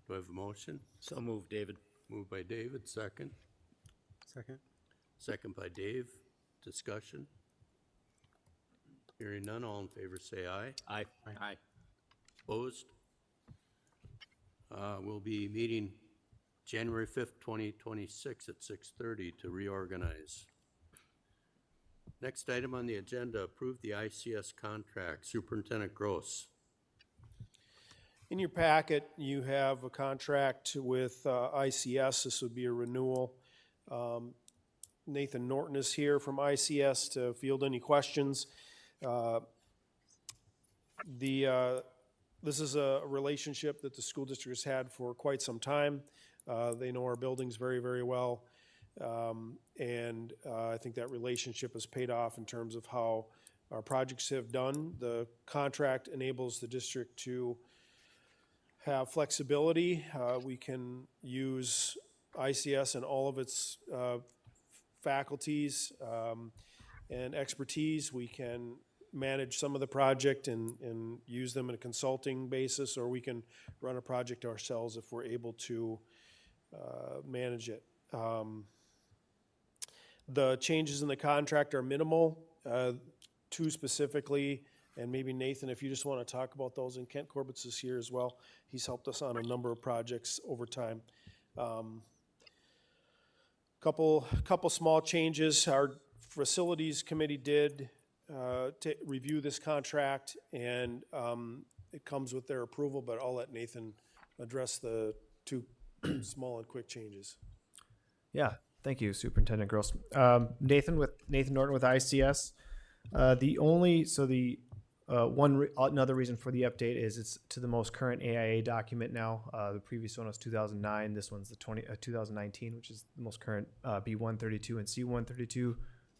Do I have a motion? So moved, David. Moved by David, second. Second. Second by Dave. Discussion. Hearing none, all in favor say aye. Aye. Aye. Opposed? We'll be meeting January 5th, 2026 at 6:30 to reorganize. Next item on the agenda, approve the ICS contract. Superintendent Gross. In your packet, you have a contract with ICS. This would be a renewal. Nathan Norton is here from ICS to field any questions. This is a relationship that the school district has had for quite some time. They know our buildings very, very well. And I think that relationship has paid off in terms of how our projects have done. The contract enables the district to have flexibility. We can use ICS and all of its faculties and expertise. We can manage some of the project and use them in a consulting basis, or we can run a project ourselves if we're able to manage it. The changes in the contract are minimal, two specifically, and maybe Nathan, if you just want to talk about those, and Kent Corbett is here as well. He's helped us on a number of projects over time. Couple small changes. Our facilities committee did review this contract, and it comes with their approval, but I'll let Nathan address the two small and quick changes. Yeah, thank you, Superintendent Gross. Nathan Norton with ICS. Another reason for the update is it's to the most current AIA document now. The previous one was 2009. This one's the 2019, which is the most current B132 and C132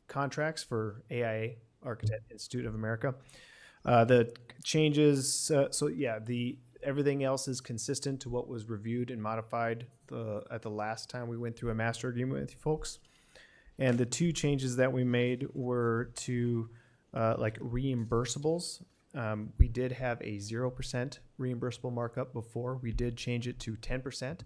contracts for AIA, Architect Institute of America. The changes, everything else is consistent to what was reviewed and modified at the last time we went through a master agreement with you folks. And the two changes that we made were to reimbursables. We did have a 0% reimbursable markup before. We did change it to 10%.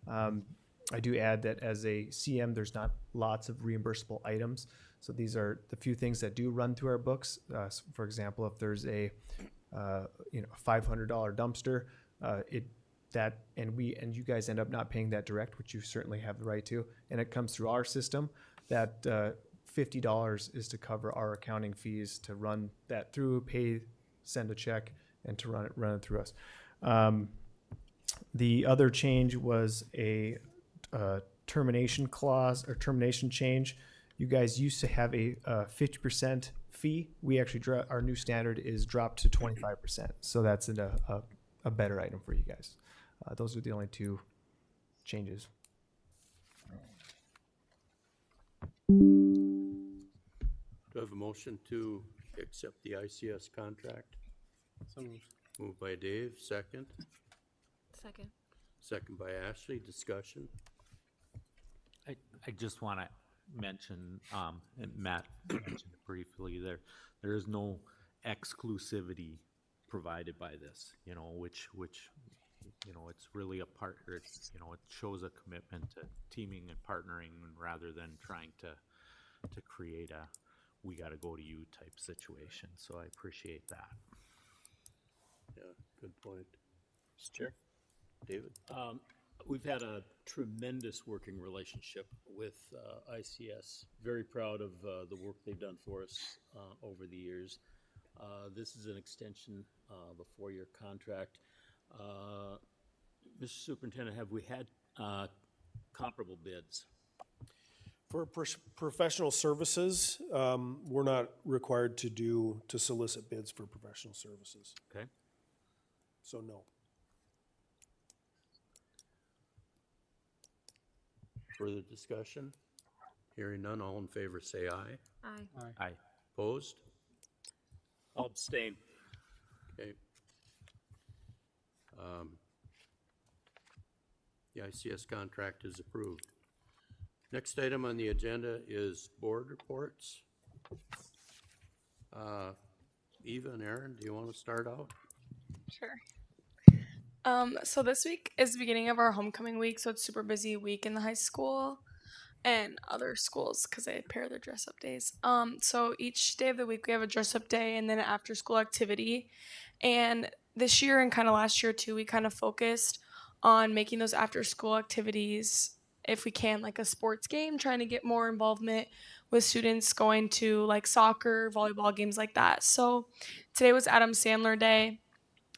I do add that as a CM, there's not lots of reimbursable items. So these are the few things that do run through our books. For example, if there's a $500 dumpster, and you guys end up not paying that direct, which you certainly have the right to, and it comes through our system, that $50 is to cover our accounting fees to run that through, send a check, and to run it through us. The other change was a termination clause or termination change. You guys used to have a 50% fee. We actually our new standard is dropped to 25%. So that's a better item for you guys. Those are the only two changes. Do I have a motion to accept the ICS contract? So moved. Moved by Dave, second. Second. Second by Ashley, discussion. I just want to mention, and Matt mentioned it briefly, there is no exclusivity provided by this, which it's really a partner. It shows a commitment to teaming and partnering rather than trying to create a we got to go to you type situation. So I appreciate that. Yeah, good point. Mr. Chair? David? We've had a tremendous working relationship with ICS. Very proud of the work they've done for us over the years. This is an extension of a 4-year contract. Mr. Superintendent, have we had comparable bids? For professional services, we're not required to solicit bids for professional services. Okay. So no. Further discussion? Hearing none, all in favor say aye. Aye. Aye. Opposed? I'll abstain. Okay. The ICS contract is approved. Next item on the agenda is board reports. Eva and Aaron, do you want to start out? Sure. So this week is the beginning of our homecoming week, so it's super busy week in the high school and other schools because they pair their dress up days. So each day of the week we have a dress up day and then an after school activity. And this year and kind of last year too, we kind of focused on making those after school activities, if we can, like a sports game, trying to get more involvement with students going to like soccer, volleyball games like that. So today was Adam Sandler Day.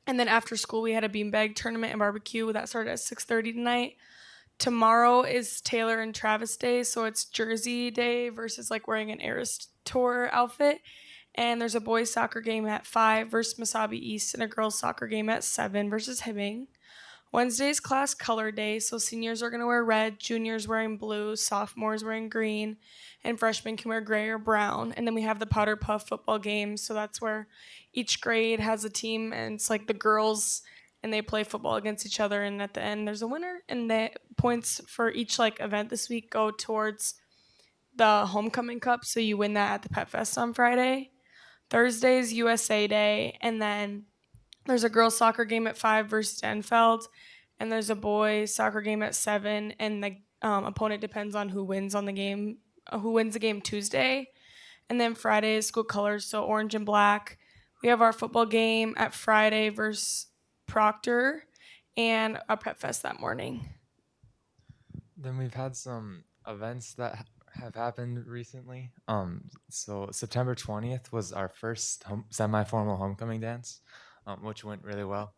And then after school, we had a beanbag tournament and barbecue that started at 6:30 tonight. tomorrow is Taylor and Travis Day, so it's Jersey Day versus like wearing an Eras Tour outfit. And there's a boys soccer game at 5 versus Masabi East and a girls soccer game at 7 versus Hibbing. Wednesday's class color day, so seniors are going to wear red, juniors wearing blue, sophomores wearing green, and freshmen can wear gray or brown. And then we have the powder puff football game, so that's where each grade has a team, and it's like the girls, and they play football against each other, and at the end there's a winner, and the points for each like event this week go towards the homecoming cup, so you win that at the Pet Fest on Friday. Thursday's USA Day, and then there's a girls soccer game at 5 versus Enfield, and there's a boys soccer game at 7, and the opponent depends on who wins on the game, who wins the game Tuesday. And then Friday is school colors, so orange and black. We have our football game at Friday versus Proctor, and a Pep Fest that morning. Then we've had some events that have happened recently. So September 20th was our first semi-formal homecoming dance, which went really well.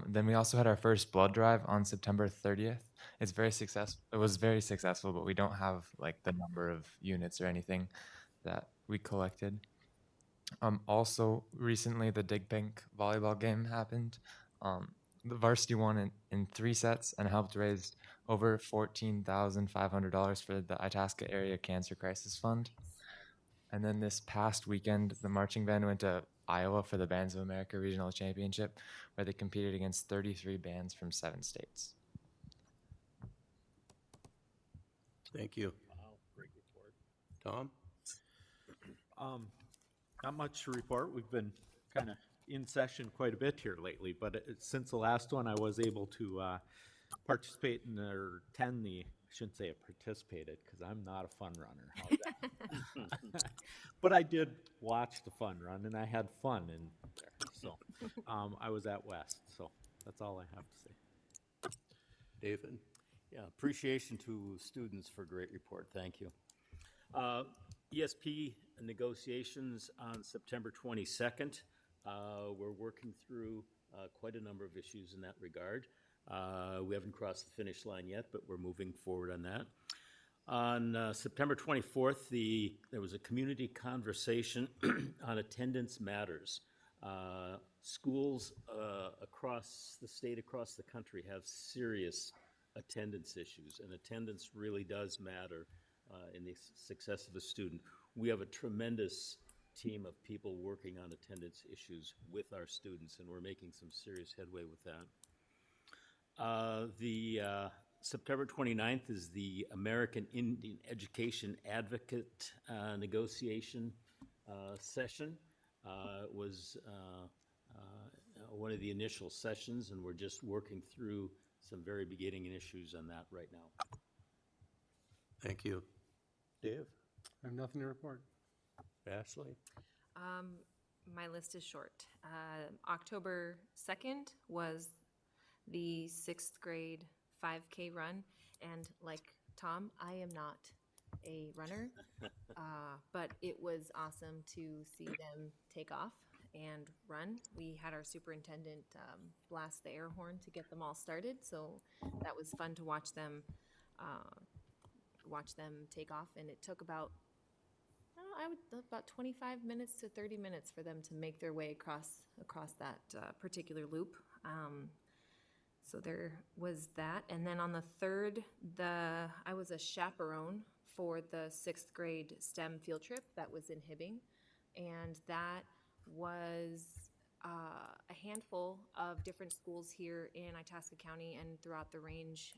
Then we also had our first blood drive on September 30th. It was very successful, but we don't have like the number of units or anything that we collected. Also, recently the Dig Pink volleyball game happened. The varsity won in 3 sets and helped raise over $14,500 for the Itasca Area Cancer Crisis Fund. And then this past weekend, the marching band went to Iowa for the Bands of America Regional Championship, where they competed against 33 bands from 7 states. Thank you. Wow, great report. Tom? Not much to report. We've been kind of in session quite a bit here lately, but since the last one, I was able to participate in or attend the. I shouldn't say I participated because I'm not a fun runner. How's that? But I did watch the fun run and I had fun in there. So I was at West. So that's all I have to say. David? Yeah, appreciation to students for a great report. Thank you. ESP negotiations on September 22nd. We're working through quite a number of issues in that regard. We haven't crossed the finish line yet, but we're moving forward on that. On September 24th, there was a community conversation on attendance matters. Schools across the state, across the country have serious attendance issues, and attendance really does matter in the success of a student. We have a tremendous team of people working on attendance issues with our students, and we're making some serious headway with that. The September 29th is the American Indian Education Advocate negotiation session. It was one of the initial sessions, and we're just working through some very beginning issues on that right now. Thank you. Dave? I have nothing to report. Ashley? My list is short. October 2nd was the 6th grade 5K run, and like Tom, I am not a runner, but it was awesome to see them take off and run. We had our superintendent blast the air horn to get them all started, so that was fun to watch them take off, and it took about 25 minutes to 30 minutes for them to make their way across that particular loop. So there was that. And then on the 3rd, I was a chaperone for the 6th grade STEM field trip that was in Hibbing. And that was a handful of different schools here in Itasca County and throughout the range.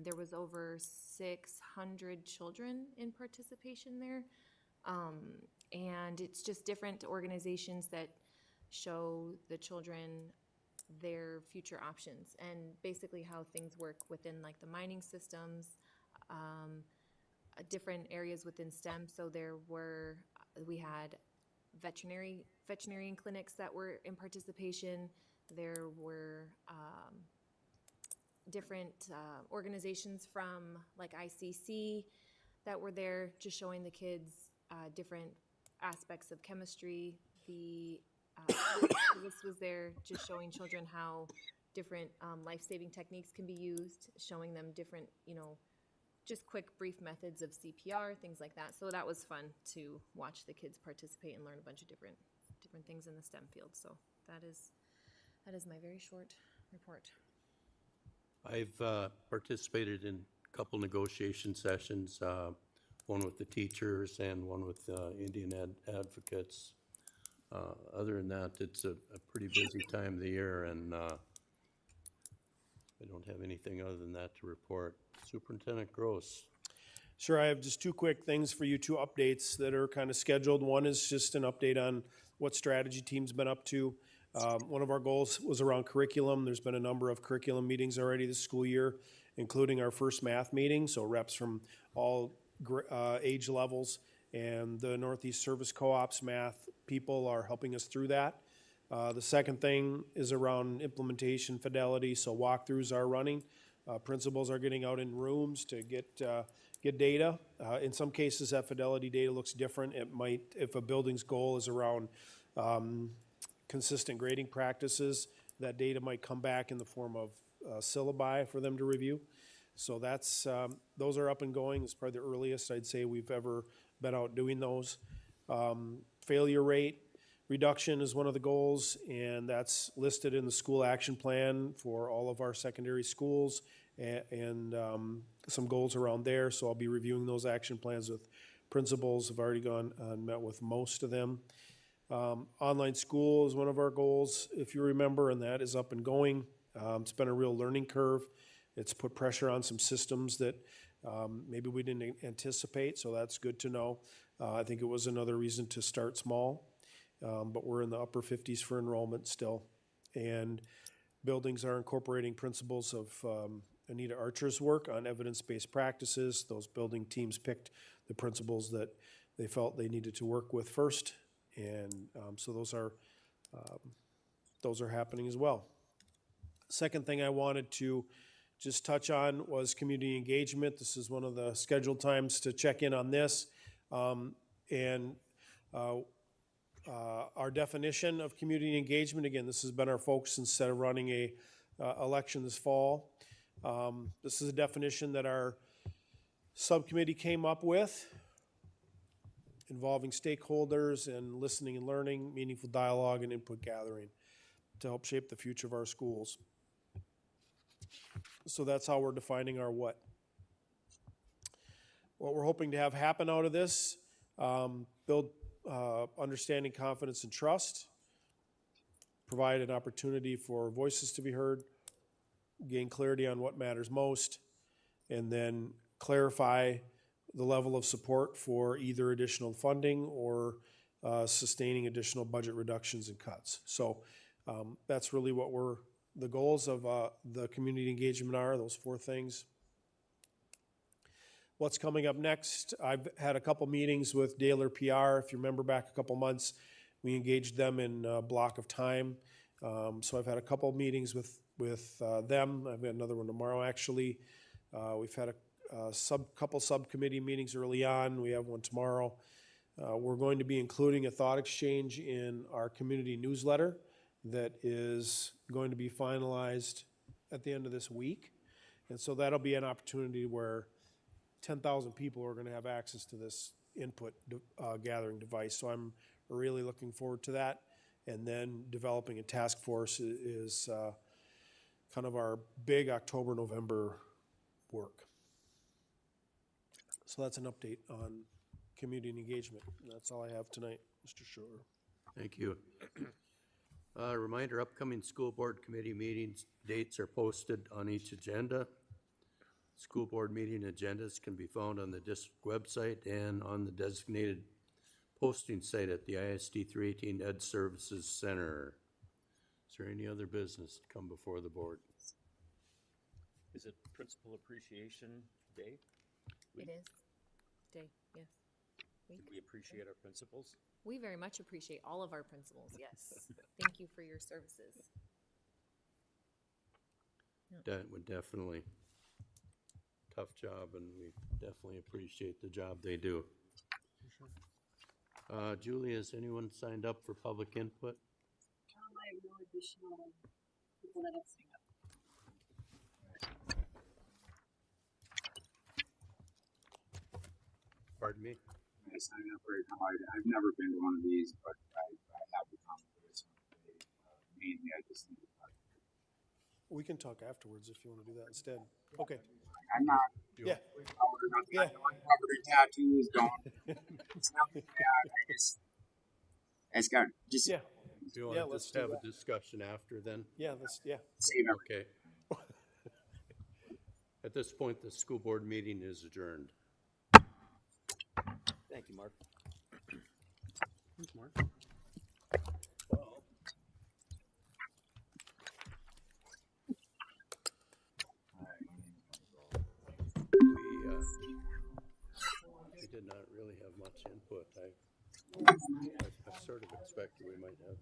There was over 600 children in participation there. And it's just different organizations that show the children their future options and basically how things work within like the mining systems, different areas within STEM. So we had veterinarian clinics that were in participation. There were different organizations from like ICC that were there, just showing the kids different aspects of chemistry. The this was there just showing children how different life-saving techniques can be used, showing them different, just quick, brief methods of CPR, things like that. So that was fun to watch the kids participate and learn a bunch of different things in the STEM field. So that is my very short report. I've participated in a couple negotiation sessions, one with the teachers and one with Indian advocates. Other than that, it's a pretty busy time of the year, and I don't have anything other than that to report. Superintendent Gross. Sure, I have just two quick things for you, two updates that are kind of scheduled. One is just an update on what strategy team's been up to. One of our goals was around curriculum. There's been a number of curriculum meetings already this school year, including our first math meeting, so reps from all age levels, and the Northeast Service Co-op's math people are helping us through that. The second thing is around implementation fidelity, so walkthroughs are running. Principals are getting out in rooms to get data. In some cases, that fidelity data looks different. It might, if a building's goal is around consistent grading practices, that data might come back in the form of syllabi for them to review. So that's those are up and going. It's probably the earliest I'd say we've ever been out doing those. Failure rate reduction is one of the goals, and that's listed in the school action plan for all of our secondary schools, and some goals around there. So I'll be reviewing those action plans with principals. I've already gone and met with most of them. Online school is one of our goals, if you remember, and that is up and going. It's been a real learning curve. It's put pressure on some systems that maybe we didn't anticipate, so that's good to know. I think it was another reason to start small, but we're in the upper 50s for enrollment still. And buildings are incorporating principles of Anita Archer's work on evidence-based practices. Those building teams picked the principles that they felt they needed to work with first, and so those are happening as well. Second thing I wanted to just touch on was community engagement. This is one of the scheduled times to check in on this. Our definition of community engagement, again, this has been our focus instead of running a election this fall. This is a definition that our subcommittee came up with, involving stakeholders and listening and learning, meaningful dialogue and input gathering to help shape the future of our schools. So that's how we're defining our what. What we're hoping to have happen out of this, build understanding, confidence, and trust, provide an opportunity for voices to be heard, gain clarity on what matters most, and then clarify the level of support for either additional funding or sustaining additional budget reductions and cuts. So that's really what the goals of the community engagement are, those four things. What's coming up next? I've had a couple meetings with Daler PR. If you remember back a couple months, we engaged them in a block of time. So I've had a couple meetings with them. I've got another one tomorrow, actually. We've had a couple subcommittee meetings early on. We have one tomorrow. We're going to be including a thought exchange in our community newsletter that is going to be finalized at the end of this week. And so that'll be an opportunity where 10,000 people are going to have access to this input gathering device. So I'm really looking forward to that. And then developing a task force is kind of our big October, November work. So that's an update on community engagement. And that's all I have tonight, Mr. Schroeder. Thank you. Reminder, upcoming school board committee meetings dates are posted on each agenda. School board meeting agendas can be found on the district website and on the designated posting site at the ISD 318 Ed Services Center. Is there any other business to come before the board? Is it Principal Appreciation Day? It is. Day, yes. Do we appreciate our principals? We very much appreciate all of our principals, yes. Thank you for your services. That would definitely, tough job, and we definitely appreciate the job they do. Julie, has anyone signed up for public input? I have no additional people that have signed up. Pardon me? I signed up right now. I've never been to one of these, but I have become this one. Mainly, I just need to talk. We can talk afterwards if you want to do that instead. Okay. I'm not Yeah. covered or nothing. Yeah. I'm not covered in tattoos. Don't. It's nothing bad. I just got just Yeah. Do you want Yeah, to let's just do have a that. discussion after then? Yeah, yeah. save everything. Okay. At this point, the school board meeting is adjourned. Thank you, Mark. Thanks, Mark. Well, we did not really have much input. I sort of expected we might have